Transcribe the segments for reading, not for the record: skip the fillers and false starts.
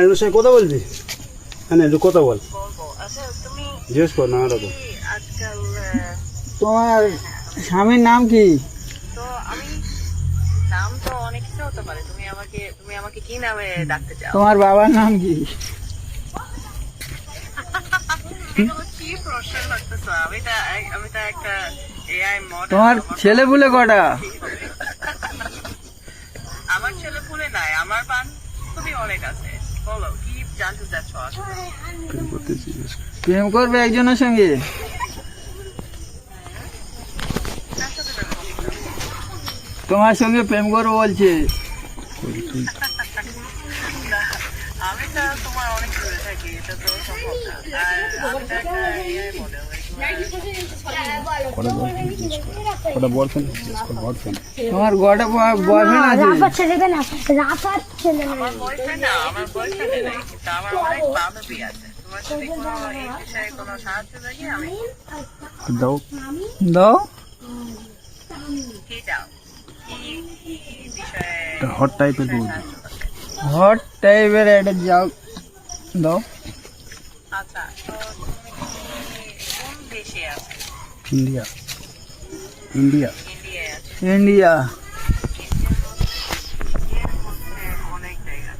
এর সাথে কথা বলবি? হ্যাঁ একটু কথা বল। আচ্ছা তুমি জিজ্ঞেস কর না রকম। আজকাল তোমার স্বামীর নাম কি? তো আমি নাম তো অনেক কিছু হতে পারে। তুমি আমাকে কি নামে ডাকতে চাও? তোমার বাবার নাম কি? এগুলো কি প্রশ্ন করতেছো? আমি তো একটা এআই মডেল। তোমার ছেলে পুলে কটা? আমার ছেলে পুলে নাই, আমার বান্ধবী অনেক আছে। বলো কি জানতে চাচ্ছ? প্রেম করবে একজনের সঙ্গে? কার সাথে প্রেম করছো? তোমার সঙ্গে প্রেম করবো বলছে। আমি তো তোমার অনেক দূরে থাকি, এটা তো সম্ভব না। আর আমি তো একটা এআই মডেল। তোমার গড়ে বয়ফ্রেন্ড আছে? আমার বয়ফ্রেন্ড না, আমার বয়ফ্রেন্ড নেই, কিন্তু আমার অনেক বান্ধবী আছে। তোমার যদি কোনো এই বিষয়ে কোনো সাহায্য লাগে আমি দাও দাও। কি চাও? কি বিষয়ে হট টাইপের বল। সাহায্য করতে? হট টাইপের একটা যাও দাও। আচ্ছা, তো তুমি কোন দেশে আছো? ইন্ডিয়া। ইন্ডিয়া। ইন্ডিয়ায় আছো? ইন্ডিয়া। ইন্ডিয়ার মধ্যে অনেক জায়গা।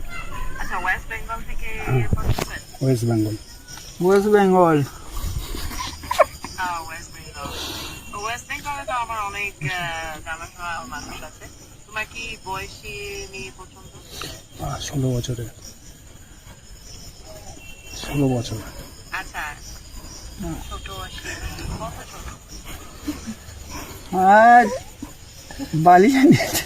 আচ্ছা, ওয়েস্ট বেঙ্গল থেকে এয়ারপোর্ট আছে? West Bengal. West Bengal. West Bengal. তো ওয়েস্ট বেঙ্গলে তো আমার অনেক জানাশোনা মানুষ আছে। তোমার কি বয়সী মেয়ে পছন্দ? 16 বছরে। 16 বছর। আচ্ছা, ছোট বয়সী মেয়ে, কত ছোট? আর বালিশা নিয়েছে।